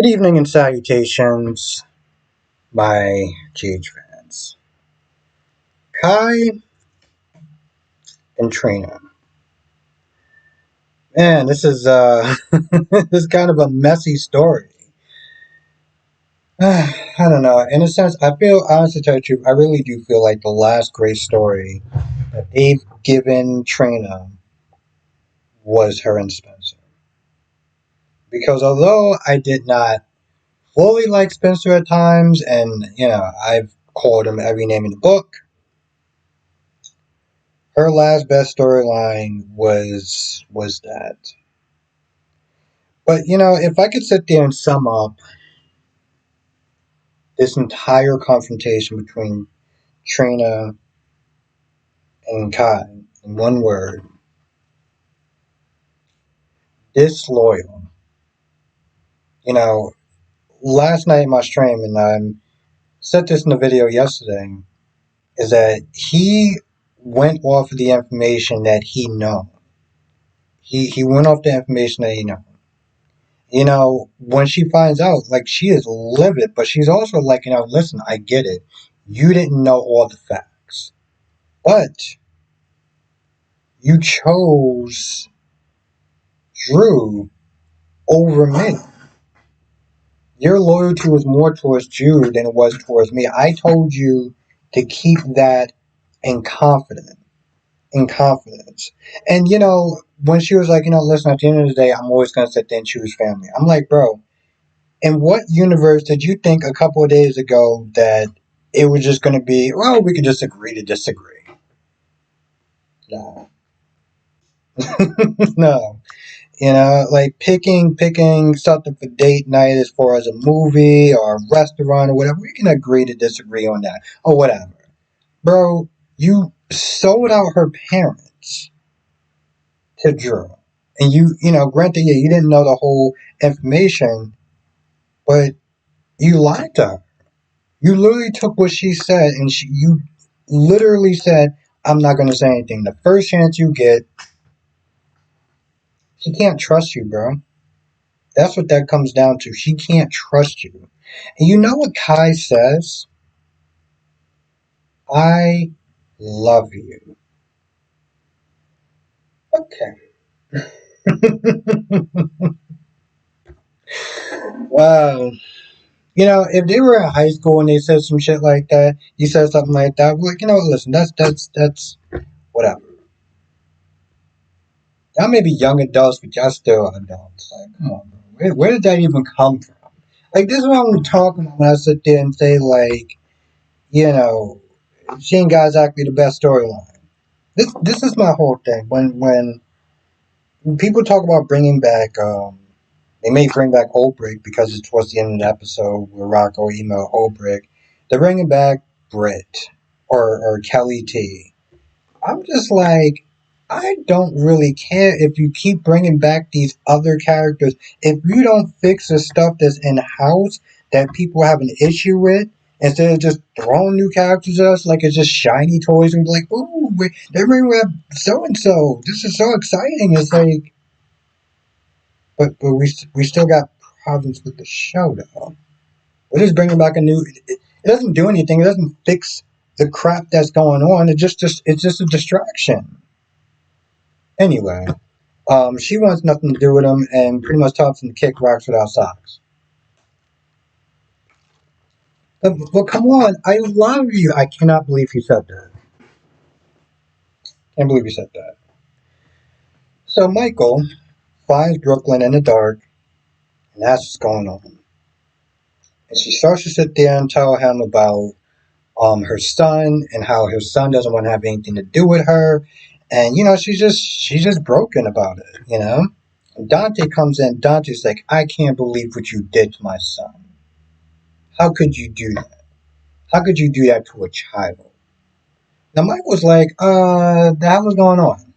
Good evening and salutations, my GH fans. Kai and Trina. Man, this is this is kind of a messy story. I don't know. In a sense, I feel, honestly, to tell you the truth, I really do feel like the last great story that they've given Trina was her and Spencer. Because although I did not fully like Spencer at times, and I've called him every name in the book, her last best storyline was that. But if I could sit there and sum up this entire confrontation between Trina and Kai in one word, disloyal. You know, last night in my stream, and I said this in the video yesterday, is that he went off of the information that he know. He went off the information that he know. When she finds out, like, she is livid, but she's also like, listen, I get it. You didn't know all the facts. But you chose Drew over me. Your loyalty was more towards Drew than it was towards me. I told you to keep that in confidence. In confidence. And when she was like, listen, at the end of the day, I'm always gonna sit there and choose family. I'm like, bro, in what universe did you think a couple of days ago that it was just gonna be, well, we could just agree to disagree? No. No. Like picking something for date night as far as a movie or a restaurant or whatever, we can agree to disagree on that or whatever. Bro, you sold out her parents to Drew. And granted, yeah, you didn't know the whole information, but you lied to her. You literally took what she said and you literally said, I'm not going to say anything. The first chance you get, she can't trust you, bro. That's what that comes down to. She can't trust you. And you know what Kai says? I love you. Okay. Wow. If they were in high school and they said some shit like that, you said something like that, well, listen, that's whatever. Y'all may be young adults, but y'all still adults. Like, come on, bro. Where did that even come from? Like, this is what I'm talking about when I sit there and say, like, she ain't got exactly the best storyline. This is my whole thing. When people talk about bringing back, they may bring back Ulbrich because it's towards the end of the episode where Rocco emailed Ulbrich. They're bringing back Britt or Kelly T. I'm just like, I don't really care if you keep bringing back these other characters. If you don't fix the stuff that's in house that people have an issue with, instead of just throwing new characters at us like it's just shiny toys and be like, ooh, they're bringing back so and so. This is so exciting. It's like, but we still got problems with the show though. We're just bringing back a new. It doesn't do anything. It doesn't fix the crap that's going on. It's just a distraction. Anyway, she wants nothing to do with him and pretty much tells him to kick rocks without socks. But come on, I love you. I cannot believe he said that. Can't believe he said that. So Michael finds Brooklyn in the dark and asks what's going on. And she starts to sit there and tell him about her son and how her son doesn't want to have anything to do with her. And she's just broken about it. And Dante comes in. Dante's like, I can't believe what you did to my son. How could you do that? How could you do that to a child? Now Mike was like, the hell is going on?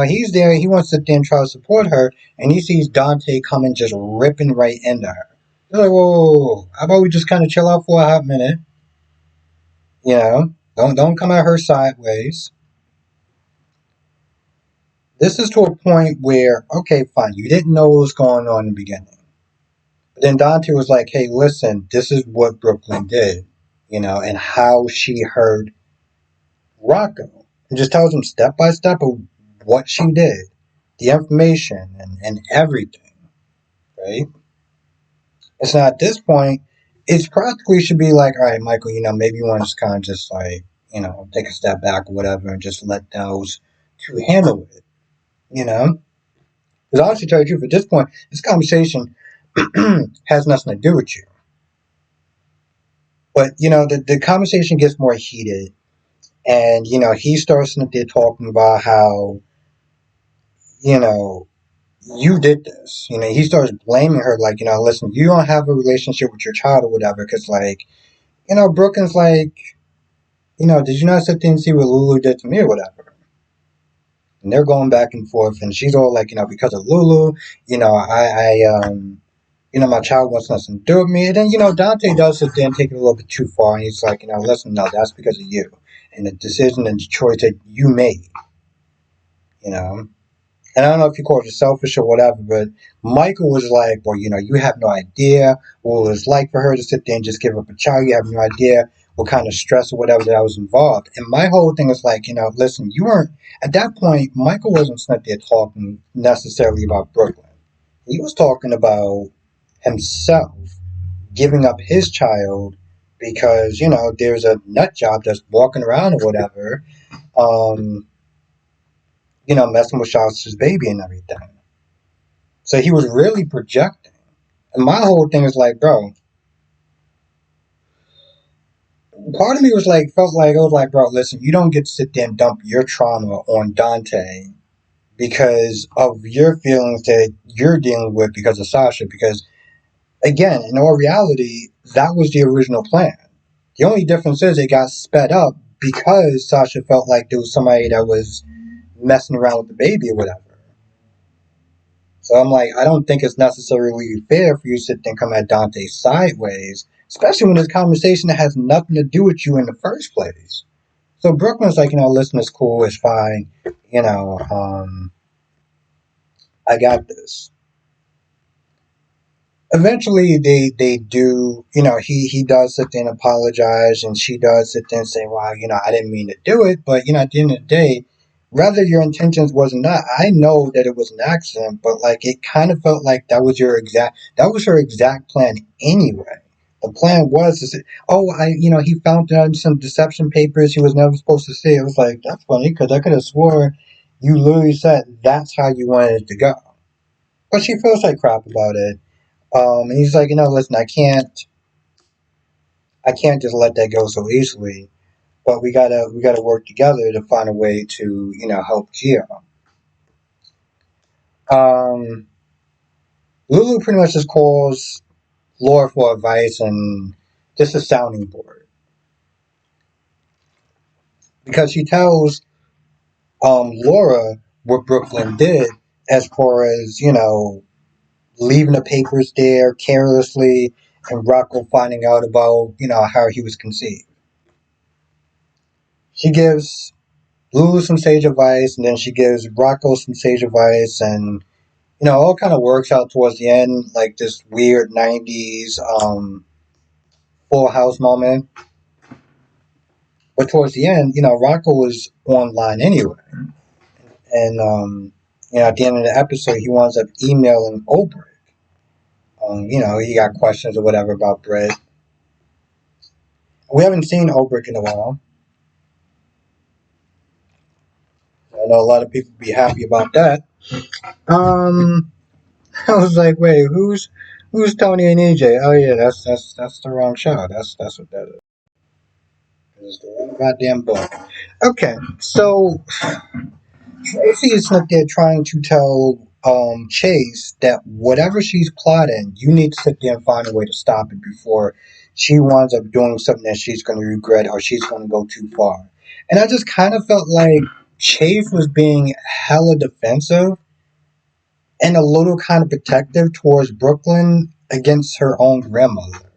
He's there, he wants to sit there and try to support her, and he sees Dante coming just ripping right into her. He's like, whoa, how about we just kind of chill out for a hot minute? Don't come at her sideways. This is to a point where, okay, fine, you didn't know what was going on in the beginning. But then Dante was like, hey, listen, this is what Brooklyn did, and how she hurt Rocco. And just tells him step by step of what she did, the information and everything, right? And so at this point, it's practically should be like, all right, Michael, maybe you want to kind of just like, take a step back or whatever and just let those two handle it, you know? Because honestly, to tell you the truth, at this point, this conversation has nothing to do with you. But, the conversation gets more heated. And, he starts there talking about how, you know, you did this. He starts blaming her, like, listen, you don't have a relationship with your child or whatever. Because, like, Brooklyn's like, did you not sit there and see what Lulu did to me or whatever? And they're going back and forth. And she's all like, because of Lulu, my child wants nothing to do with me. And then, Dante does sit there and take it a little bit too far. And he's like, listen, no, that's because of you. And the decision and the choice that you made, you know. And I don't know if you call it selfish or whatever, but Michael was like, well, you have no idea what it was like for her to sit there and just give up a child. You have no idea what kind of stress or whatever that was involved. And my whole thing is like, listen, you weren't, at that point, Michael wasn't sitting there talking necessarily about Brooklyn. He was talking about himself giving up his child because, there's a nut job that's walking around or whatever, um, messing with Shasta baby and everything. So he was really projecting. And my whole thing is like, bro, part of me was like, felt like, I was like, bro, listen, you don't get to sit there and dump your trauma on Dante because of your feelings that you're dealing with because of Sasha. Because, again, in all reality, that was the original plan. The only difference is it got sped up because Sasha felt like there was somebody that was messing around with the baby or whatever. So I'm like, I don't think it's necessarily fair for you to sit there and come at Dante sideways, especially when this conversation that has nothing to do with you in the first place. So Brooklyn's like, listen, it's cool, it's fine, you know, um, I got this. Eventually, they do, he does sit there and apologize, and she does sit there and say, well, I didn't mean to do it, but, at the end of the day, whether your intentions was not, I know that it was an accident, but, like, it kind of felt like that was her exact plan anyway. The plan was to say, oh, he found out some deception papers he was never supposed to see. It was like, that's funny, because I could have swore you literally said that's how you wanted it to go. But she feels like crap about it. And he's like, listen, I can't just let that go so easily. But we gotta work together to find a way to, help Gia. Um, Lulu pretty much just calls Laura for advice and just a sounding board because she tells Laura what Brooklyn did as far as leaving the papers there carelessly and Rocco finding out about how he was conceived. She gives Lulu some sage advice, and then she gives Rocco some sage advice, and all kind of works out towards the end, like this weird '90s Full House moment. But towards the end, Rocco was online anyway, and at the end of the episode, he winds up emailing Oprah. He got questions or whatever about Brett. We haven't seen Oprah in a while. I know a lot of people be happy about that. Um, I was like, wait, who's Tony and EJ? Oh yeah, that's the wrong show. That's what that is. It's the wrong goddamn book. Okay, so Tracy is up there trying to tell Chase that whatever she's plotting, you need to sit there and find a way to stop it before she winds up doing something that she's going to regret or she's going to go too far. And I just kind of felt like Chase was being hella defensive and a little kind of protective towards Brooklyn against her own grandmother.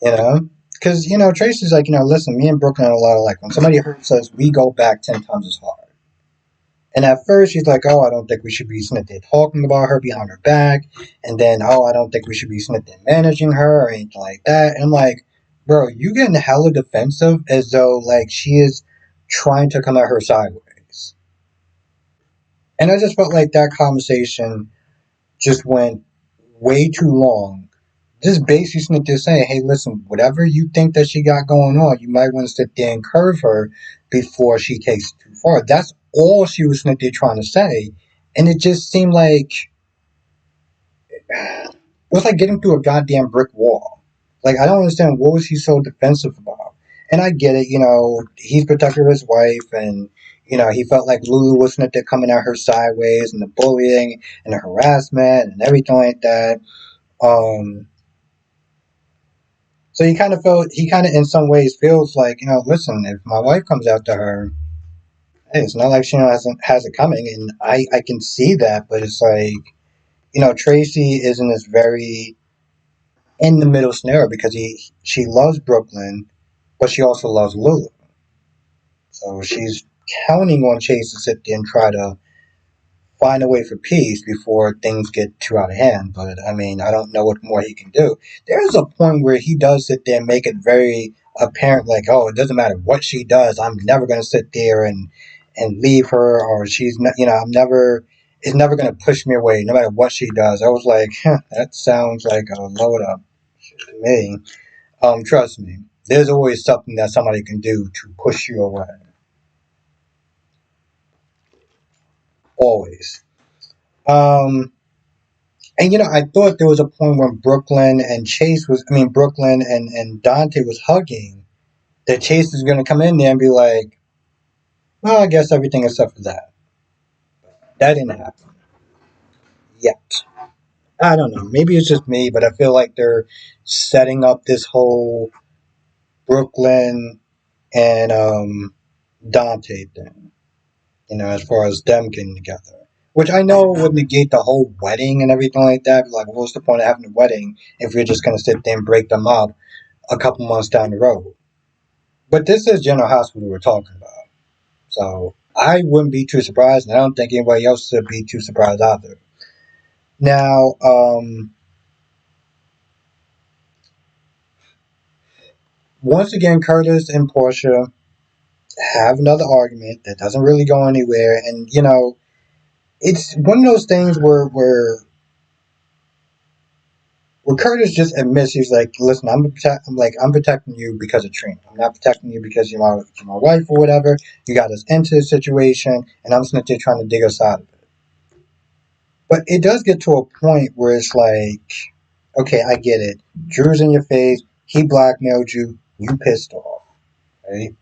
You know? Because, Tracy's like, listen, me and Brooklyn are a lot of like when somebody hurts us, we go back 10 times as hard. And at first, she's like, "Oh, I don't think we should be sitting there talking about her behind her back." And then, "Oh, I don't think we should be sitting there managing her or anything like that." And I'm like, "Bro, you getting hella defensive as though like she is trying to come at her sideways." And I just felt like that conversation just went way too long. Just basically just saying, "Hey, listen, whatever you think that she got going on, you might want to sit there and curve her before she takes it too far." That's all she was sitting there trying to say. And it just seemed like it was like getting through a goddamn brick wall. Like, I don't understand what was he so defensive about. And I get it, he's protecting his wife, and he felt like Lulu was sitting there coming at her sideways, and the bullying and the harassment and everything like that. Um, So he kind of in some ways feels like, listen, if my wife comes after her, hey, it's not like she has it coming, and I can see that, but it's like, Tracy is in this very in the middle scenario because she loves Brooklyn, but she also loves Lulu, so she's counting on Chase to sit there and try to find a way for peace before things get too out of hand. But I mean, I don't know what more he can do. There's a point where he does sit there and make it very apparent, like, oh, it doesn't matter what she does, I'm never going to sit there and leave her, or she's not, I'm never. It's never going to push me away, no matter what she does. I was like, that sounds like a load up to me. Trust me, there's always something that somebody can do to push you away. Always. Um, And I thought there was a point when Brooklyn and Dante was hugging, that Chase is going to come in there and be like, well, I guess everything except for that. That didn't happen yet. I don't know. Maybe it's just me, but I feel like they're setting up this whole Brooklyn and Dante thing, as far as them getting together. Which I know would negate the whole wedding and everything like that. Like, what's the point of having a wedding if you're just going to sit there and break them up a couple months down the road? But this is General Hospital we're talking about. So I wouldn't be too surprised, and I don't think anybody else should be too surprised either. Now, once again, Curtis and Porsha have another argument that doesn't really go anywhere, and it's one of those things where Curtis just admits, he's like, "Listen, I'm protecting you because of Trina. I'm not protecting you because you're my wife or whatever. You got us into this situation, and I'm just trying to dig us out of it." But it does get to a point where it's like, okay, I get it. Drew's in your face. He blackmailed you. You pissed off, right?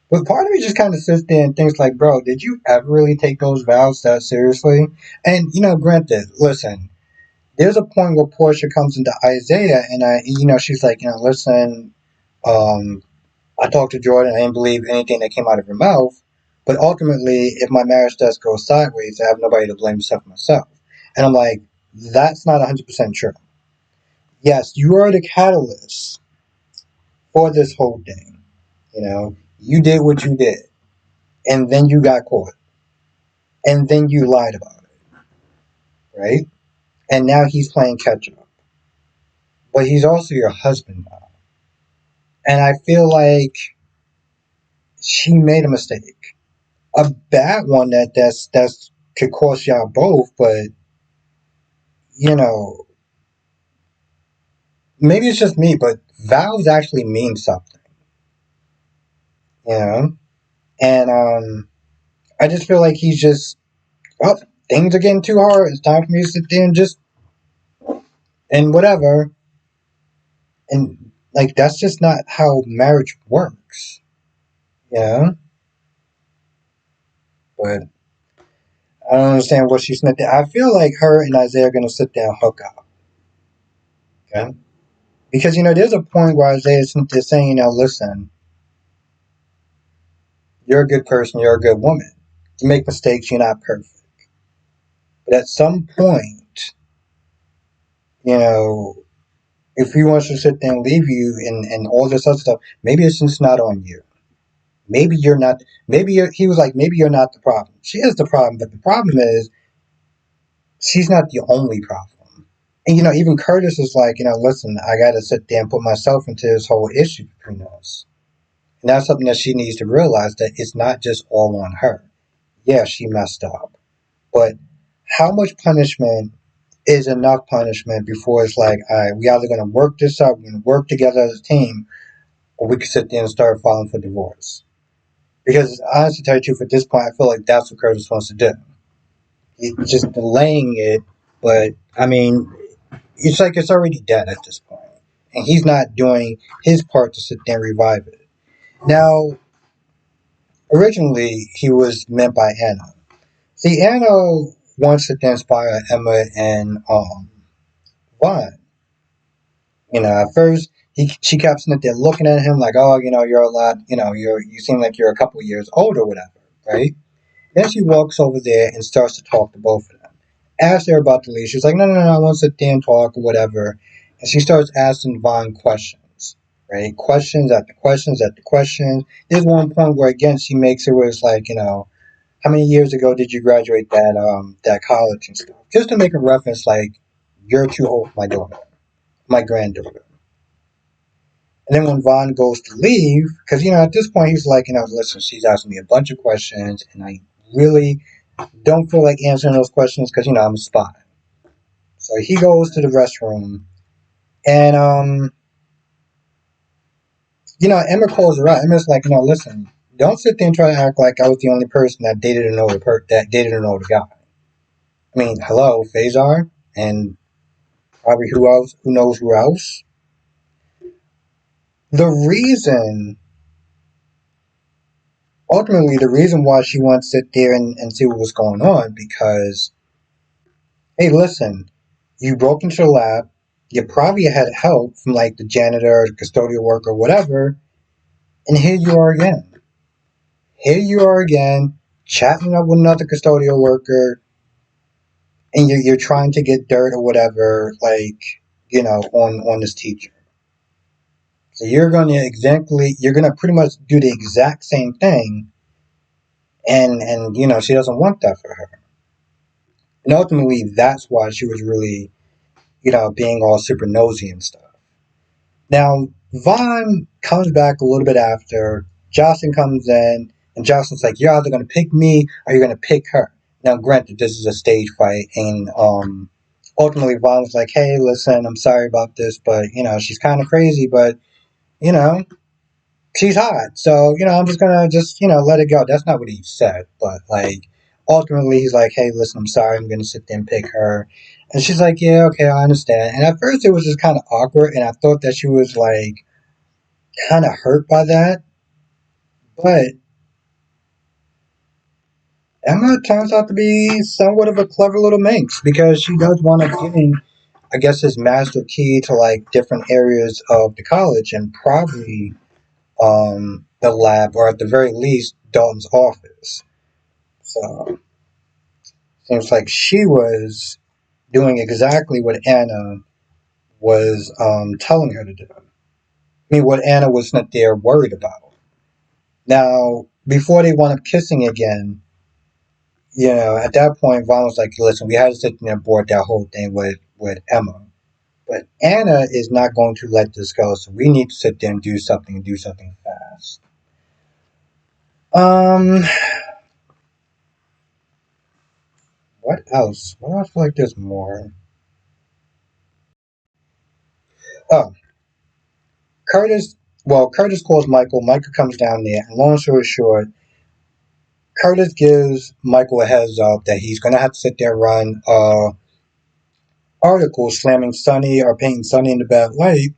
But part of me just kind of sits there and thinks like, bro, did you ever really take those vows that seriously? And granted, listen, there's a point where Portia comes into Isaiah, and she's like, listen, um, I talked to Jordan. I didn't believe anything that came out of her mouth. But ultimately, if my marriage does go sideways, I have nobody to blame except myself. And I'm like, that's not 100% true. Yes, you are the catalyst for this whole thing. You did what you did, and then you got caught, and then you lied about it, right? And now he's playing catch up. But he's also your husband now. And I feel like she made a mistake. A bad one that's could cost y'all both, but you know, maybe it's just me, but vows actually mean something, you know? And I just feel like he's just, well, things are getting too hard. It's time for me to sit there and just and whatever. And like that's just not how marriage works, you know? But I don't understand what she's not there. I feel like her and Isaiah are gonna sit there and hook up. Okay? Because there's a point where Isaiah's saying, listen, you're a good person, you're a good woman. You make mistakes, you're not perfect. But at some point, you know, if he wants to sit there and leave you and all this other stuff, maybe it's just not on you. Maybe you're not. He was like, maybe you're not the problem. She is the problem, but the problem is she's not the only problem. And even Curtis is like, listen, I got to sit there and put myself into this whole issue between us. And that's something that she needs to realize, that it's not just all on her. Yeah, she messed up, but how much punishment is enough punishment before it's like, all right, we either going to work this out, we're going to work together as a team, or we could sit there and start filing for divorce. Because honestly, to tell you the truth, at this point, I feel like that's what Curtis wants to do. He's just delaying it, but I mean, it's like it's already dead at this point, and he's not doing his part to sit there and revive it. Now, originally, he was meant by Anna. See, Anna wants to inspire Emma and Vaughn. At first, she kept sitting there looking at him like, oh, you're a lot, you seem like you're a couple years old or whatever, right? Then she walks over there and starts to talk to both of them. As they're about to leave, she's like, no, no, no, I want to sit there and talk or whatever. And she starts asking Vaughn questions, right? Questions after questions after questions. There's one point where, again, she makes it where it's like, how many years ago did you graduate that college and stuff? Just to make a reference like, you're too old for my daughter, my granddaughter. And then when Vaughn goes to leave, because at this point he's like, listen, she's asking me a bunch of questions, and I really don't feel like answering those questions because I'm a spy. So he goes to the restroom, and Emma calls her out. Emma's like, listen, don't sit there and try to act like I was the only person that dated an older that dated an older guy. I mean, hello, Phasar, and probably who else? Who knows who else? The reason, ultimately, the reason why she wants to sit there and see what was going on, because, hey, listen, you broke into the lab, you probably had help from like the janitor, the custodial worker, whatever, and here you are again. Here you are again, chatting up with another custodial worker, and you're trying to get dirt or whatever, like, on this teacher. So you're gonna pretty much do the exact same thing, and she doesn't want that for her. And ultimately, that's why she was really, being all super nosy and stuff. Now, Vaughn comes back a little bit after. Jocelyn comes in, and Jocelyn's like, you're either going to pick me or you're going to pick her. Now, granted, this is a stage fight, and ultimately, Vaughn's like, hey, listen, I'm sorry about this, but, she's kind of crazy, but, you know, she's hot. So, I'm just going to let it go. That's not what he said, but, like, ultimately, he's like, hey, listen, I'm sorry, I'm going to sit there and pick her. And she's like, yeah, okay, I understand. And at first, it was just kind of awkward, and I thought that she was, like, kind of hurt by that. But Emma turns out to be somewhat of a clever little minx because she does want to give, I guess, his master key to like different areas of the college and probably the lab or at the very least Dalton's office. So seems like she was doing exactly what Anna was telling her to do. I mean, what Anna was not there worried about. Now, before they wound up kissing again, at that point, Vaughn was like, listen, we had to sit there and board that whole thing with Emma. But Anna is not going to let this go, so we need to sit there and do something fast. Um, what else? What else? I feel like there's more. Oh, Curtis. Well, Curtis calls Michael. Michael comes down there, and long story short, Curtis gives Michael a heads up that he's going to have to sit there and run article slamming Sonny or painting Sonny in the bad light,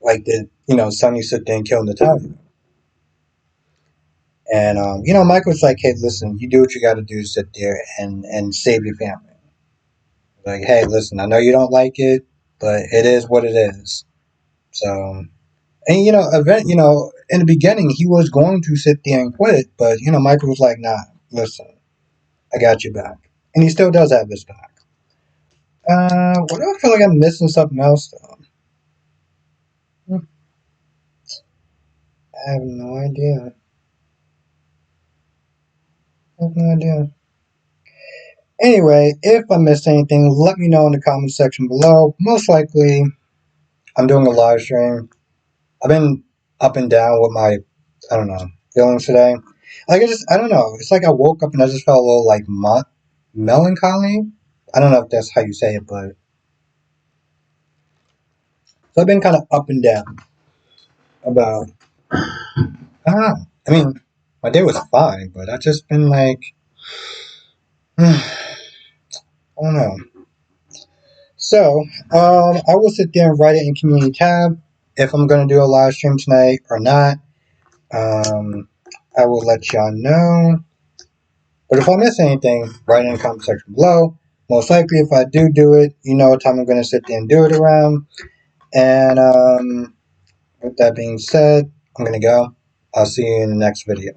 like the Sonny sit there and kill Natalia. And Michael's like, hey, listen, you do what you got to do to sit there and save your family. Like, hey, listen, I know you don't like it, but it is what it is. So, and in the beginning, he was going to sit there and quit, but Michael was like, nah, listen, I got you back, and he still does have his back. What do I feel like I'm missing something else though? I have no idea. I have no idea. Anyway, if I missed anything, let me know in the comment section below. Most likely, I'm doing a live stream. I've been up and down with my, I don't know, feelings today. Like, I don't know. It's like I woke up and I just felt a little, like, melancholy. I don't know if that's how you say it, but. So I've been kind of up and down about, I don't know. I mean, my day was fine, but I've just been like, I don't know. So, I will sit there and write it in community tab if I'm going to do a live stream tonight or not. Um, I will let y'all know. But if I miss anything, write in the comment section below. Most likely, if I do it, you know what time I'm going to sit there and do it around. And with that being said, I'm going to go. I'll see you in the next video.